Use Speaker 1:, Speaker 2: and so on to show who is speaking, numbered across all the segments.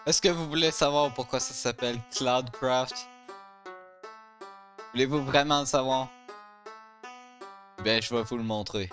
Speaker 1: Est-ce que vous voulez savoir pourquoi ça s'appelle Cloudcraft? Voulez-vous vraiment le savoir? Bien, je vais vous le montrer.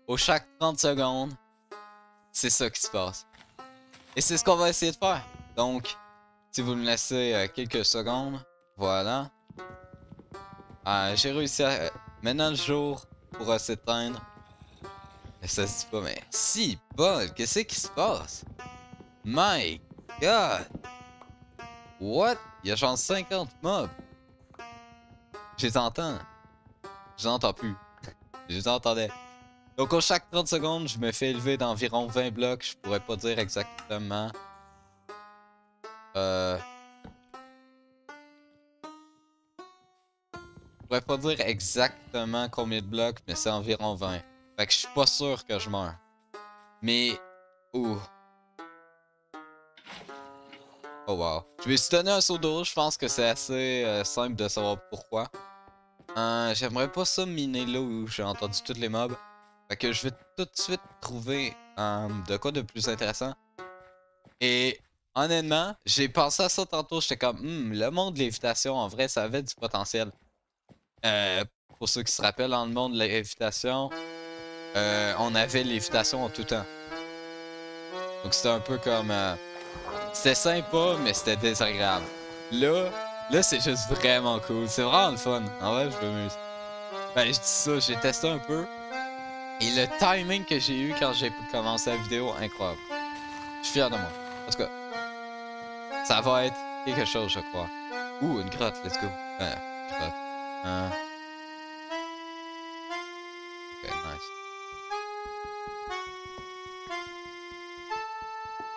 Speaker 1: Au chaque 30 secondes, c'est ça qui se passe. Et c'est ce qu'on va essayer de faire. Donc, si vous me laissez quelques secondes, voilà. J'ai réussi à... maintenant le jour pourra s'éteindre. Mais ça se dit pas, mais... Si, bol, qu'est-ce qui se passe? My God! What? Il y a genre 50 mobs. Je les entends. Je les entends plus. Je les entendais. Donc, au chaque 30 secondes, je me fais élever d'environ 20 blocs. Je pourrais pas dire exactement. Je pourrais pas dire exactement combien de blocs, mais c'est environ 20. Fait que je suis pas sûr que je meurs. Mais... Ouh. Oh wow. Je vais se donner un saut d'eau. Je pense que c'est assez simple de savoir pourquoi. J'aimerais pas ça miner là où j'ai entendu tous les mobs. Fait que je vais tout de suite trouver de quoi de plus intéressant. Et honnêtement, j'ai pensé à ça tantôt. J'étais comme, le monde de l'évitation, en vrai, ça avait du potentiel. Pour ceux qui se rappellent, dans le monde de l'évitation, on avait l'évitation en tout temps. Donc c'était un peu comme... c'était sympa, mais c'était désagréable. Là c'est juste vraiment cool. C'est vraiment le fun. En vrai, je m'amuse. Ben, je dis ça, j'ai testé un peu. Et le timing que j'ai eu quand j'ai commencé la vidéo, incroyable. Je suis fier de moi. En tout cas, ça va être quelque chose, je crois. Ouh, une grotte, let's go. Grotte. Ok, nice.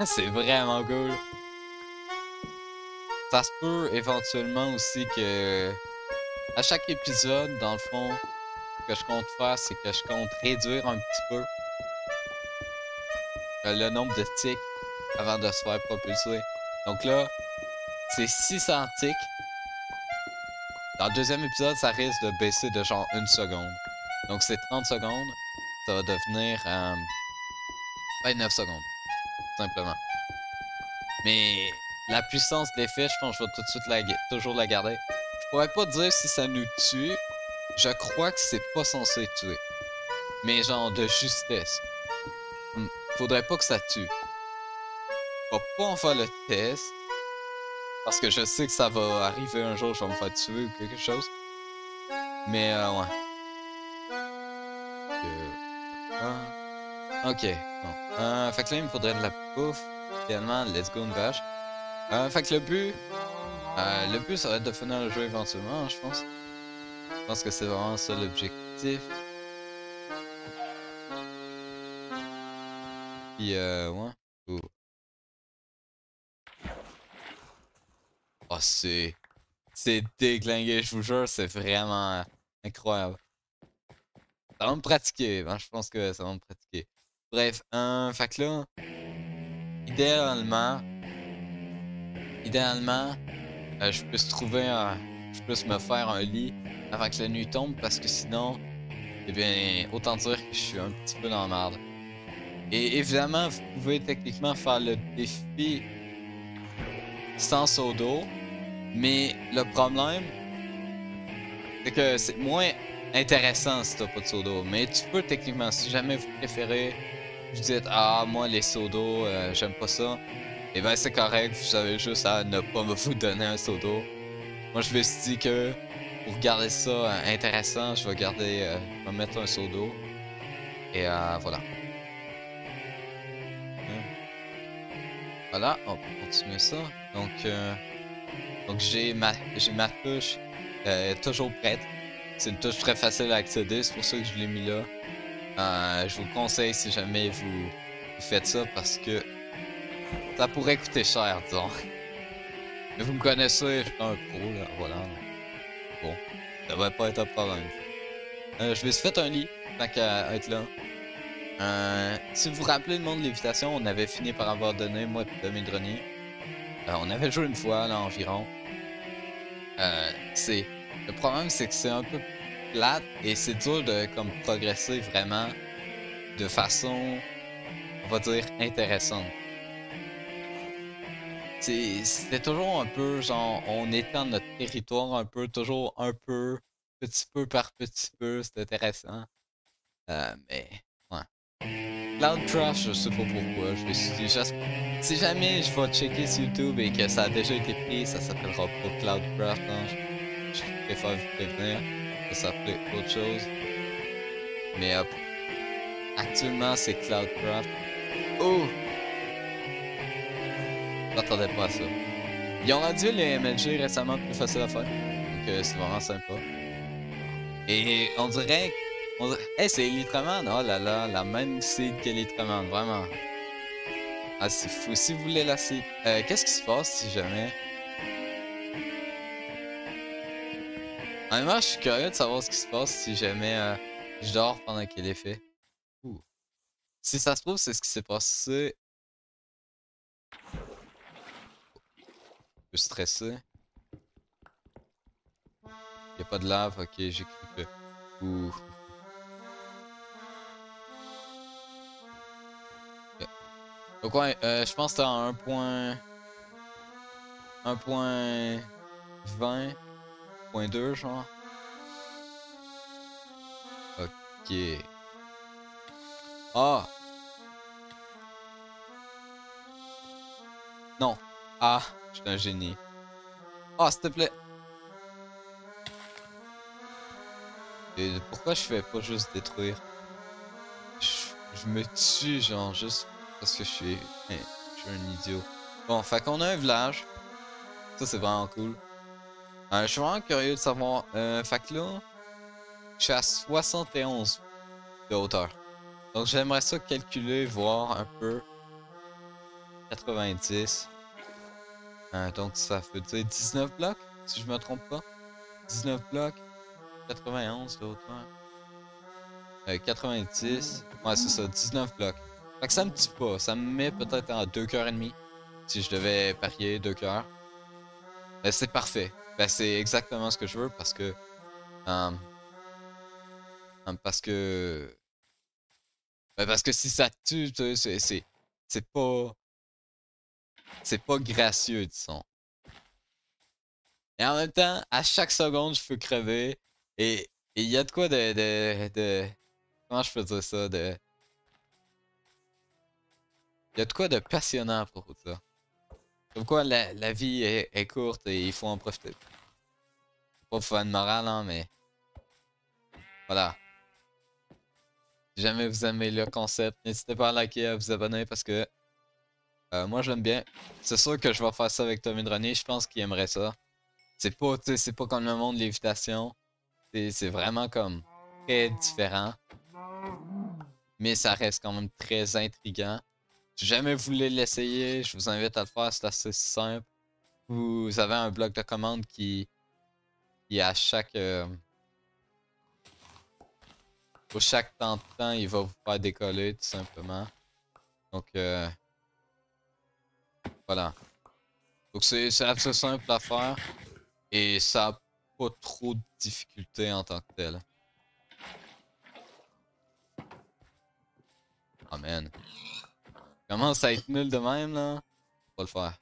Speaker 1: C'est vraiment cool. Ça se peut éventuellement aussi que à chaque épisode, dans le fond, ce que je compte faire, c'est que je compte réduire un petit peu le nombre de ticks avant de se faire propulser. Donc là, c'est 600 ticks. Dans le deuxième épisode, ça risque de baisser de genre 1 seconde. Donc c'est 30 secondes. Ça va devenir 29 secondes. Simplement. Mais la puissance de l'effet, je pense que je vais tout de suite toujours la garder. Je pourrais pas dire si ça nous tue. Je crois que c'est pas censé tuer. Mais genre de justesse. Faudrait pas que ça tue. Je vais pas en faire le test. Parce que je sais que ça va arriver un jour, je vais me faire tuer ou quelque chose. Mais ouais. Ok, bon. Fait que là, il me faudrait de la bouffe. Également, let's go une vache. Fait que le but, ça va être de finir le jeu éventuellement, je pense. Je pense que c'est vraiment ça l'objectif. Puis, ouais. Oh, oh c'est déglingué, je vous jure, c'est vraiment incroyable. Ça va me pratiquer, hein, je pense que ça va me pratiquer. Bref, fait que là, idéalement, je puisse me faire un lit avant que la nuit tombe parce que sinon, eh bien, autant dire que je suis un petit peu dans la merde. Et évidemment, vous pouvez techniquement faire le défi sans seau d'eau, mais le problème, c'est que c'est moins intéressant si t'as pas de seau d'eau. Mais tu peux techniquement, si jamais vous préférez, vous dites ah moi les seaux d'eau, j'aime pas ça. Et ben c'est correct, vous avez juste à ne pas vous donner un seau d'eau. Moi je me suis dit que pour garder ça intéressant, je vais mettre un seau d'eau. Et voilà. Voilà, on peut continuer ça. Donc j'ai ma touche toujours prête. C'est une touche très facile à accéder, c'est pour ça que je l'ai mis là. Je vous conseille si jamais vous faites ça parce que ça pourrait coûter cher, disons. Mais vous me connaissez, je suis un pro là, voilà. Bon, ça devrait pas être un problème. Je vais se faire un lit, tant qu'à être là. Si vous vous rappelez le monde de l'évitation, on avait fini par avoir donné, moi et Demi-Drenier. On avait joué une fois, là, environ. Le problème, c'est que c'est un peu plate et c'est dur de comme progresser vraiment de façon on va dire, intéressantes. C'était toujours un peu, genre, on étend notre territoire un peu, toujours un peu, petit peu par petit peu, c'est intéressant. Mais, ouais. Cloudcraft, je sais pas pourquoi, je me suis dit, si jamais je vais checker sur YouTube et que ça a déjà été pris, ça s'appellera pas Cloudcraft, hein. Je préfère vous prévenir, ça s'appelait autre chose. Mais actuellement, c'est Cloudcraft. Oh! Je m'attendais pas à ça. Ils ont rendu les MLG récemment plus facile à faire. Donc c'est vraiment sympa. Et hey, c'est Litraman! Oh là là, la même seed que Litraman, vraiment. Ah, c'est fou. Si vous voulez la seed. Qu'est-ce qui se passe si jamais. Honnêtement, je suis curieux de savoir ce qui se passe si jamais je dors pendant qu'il est fait. Ouh. Si ça se trouve, c'est ce qui s'est passé. Je suis stressé. Y'a pas de lave, ok, j'ai cru que. Ouh. Ok. Donc ouais, je pense que t'as 1.20.2 genre. Ok. Ah! Non. Ah, je suis un génie. Ah, s'il te plaît. Et pourquoi je fais pas juste détruire? Je me tue, genre, juste parce que je suis un idiot. Bon, fait qu'on a un village. Ça, c'est vraiment cool. Je suis vraiment curieux de savoir. Fait que là, je suis à 71 de hauteur. Donc, j'aimerais ça calculer, voir un peu. 90. Donc, ça veut dire 19 blocs, si je me trompe pas. 19 blocs, 91 de hauteur. 90. Ouais, c'est ça, 19 blocs. Fait que ça me tue pas. Ça me met peut-être en 2 cœurs et demi. Si je devais parier 2 cœurs. Ben, c'est parfait. Ben, c'est exactement ce que je veux parce que. euh, parce que. Ben, parce que si ça te tue, tu sais, c'est pas. C'est pas gracieux, disons. Et en même temps, à chaque seconde, je peux crever. Et il y a de quoi comment je peux dire ça? Il y a de quoi de passionnant pour ça. Comme quoi, la vie est courte et il faut en profiter. Pas pour faire une morale, hein, mais voilà. Si jamais vous aimez le concept, n'hésitez pas à liker et à vous abonner parce que moi, j'aime bien. C'est sûr que je vais faire ça avec Tommy Dronier. Je pense qu'il aimerait ça. C'est pas, tu sais, c'est pas comme le monde de l'évitation. C'est vraiment comme très différent. Mais ça reste quand même très intriguant. Si jamais vous voulez l'essayer, je vous invite à le faire. C'est assez simple. Vous avez un bloc de commande qui à chaque temps de temps, il va vous faire décoller tout simplement. Donc voilà. Donc c'est assez simple à faire et ça n'a pas trop de difficultés en tant que tel. Oh man. Commence à être nul de même là. Faut pas le faire.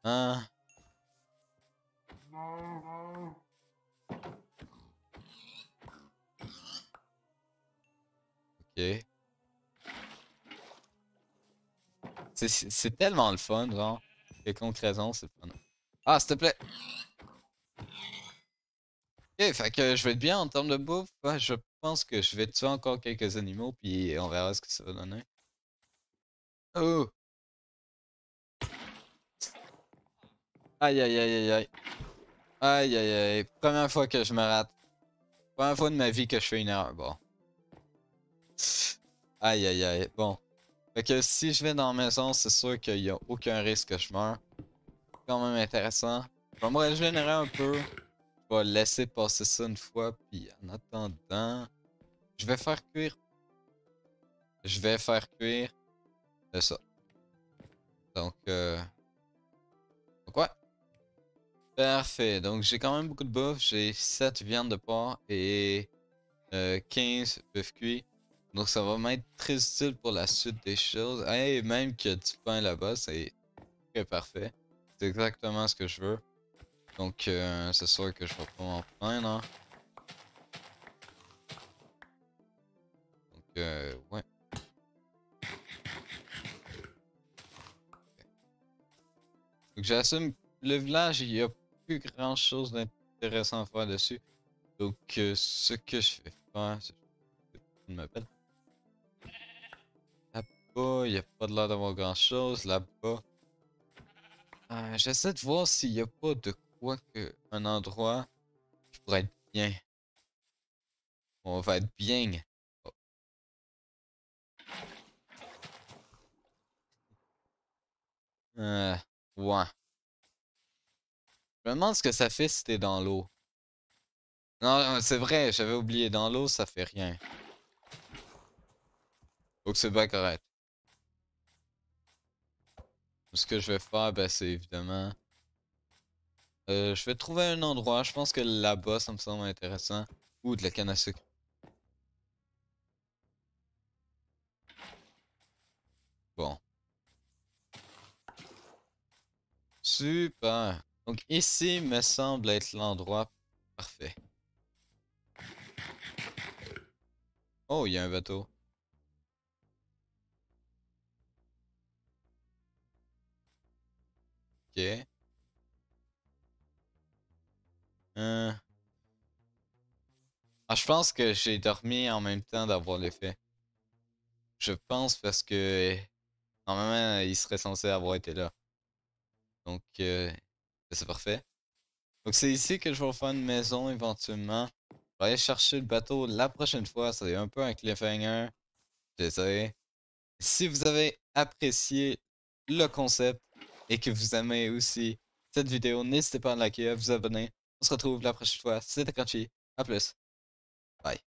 Speaker 1: Hein? Ok. C'est tellement le fun, genre. Quelconque raison, c'est le fun. Ah, s'il te plaît. Ok, fait que je vais être bien en termes de bouffe. Ouais, je pense que je vais tuer encore quelques animaux, puis on verra ce que ça va donner. Oh! Aïe aïe aïe aïe aïe. Aïe aïe aïe. Première fois que je me rate. Première fois de ma vie que je fais une erreur. Bon. Aïe aïe aïe. Bon. Fait que si je vais dans la maison, c'est sûr qu'il n'y a aucun risque que je meure. Quand même intéressant. Je vais me régénérer un peu. Je vais laisser passer ça une fois. Puis en attendant, je vais faire cuire. Je vais faire cuire ça. Donc, ouais. Parfait. Donc, j'ai quand même beaucoup de bouffe. J'ai 7 viandes de porc et 15 bœuf cuit. Donc ça va m'être très utile pour la suite des choses. Et même qu'il y a du pain là-bas, c'est très parfait. C'est exactement ce que je veux. Donc c'est sûr que je vais pas m'en plaindre. Hein. Donc ouais. Donc j'assume le village, il y a plus grand chose d'intéressant à faire dessus. Donc ce que je vais faire, c'est je m'appelle. Là-bas, il n'y a pas de l'air d'avoir grand chose. Là-bas. J'essaie de voir s'il n'y a pas de quoi que un endroit qui pourrait être bien. On va être bien. Oh. Ouais. Je me demande ce que ça fait si t'es dans l'eau. Non, c'est vrai, j'avais oublié. Dans l'eau, ça fait rien. Donc c'est bien correct. Ce que je vais faire, ben, c'est évidemment... je vais trouver un endroit. Je pense que là-bas, ça me semble intéressant. Ou de la canne à sucre. Bon. Super. Donc ici me semble être l'endroit parfait. Oh, il y a un bateau. Ok. Euh... Ah, je pense que j'ai dormi en même temps d'avoir l'effet. Je pense parce que normalement il serait censé avoir été là. Donc c'est parfait. Donc c'est ici que je vais faire une maison éventuellement. Je vais aller chercher le bateau la prochaine fois. C'est un peu un cliffhanger. Désolé. Si vous avez apprécié le concept et que vous aimez aussi cette vidéo, n'hésitez pas à liker, à vous abonner. On se retrouve la prochaine fois. C'était Crunchy. À plus. Bye.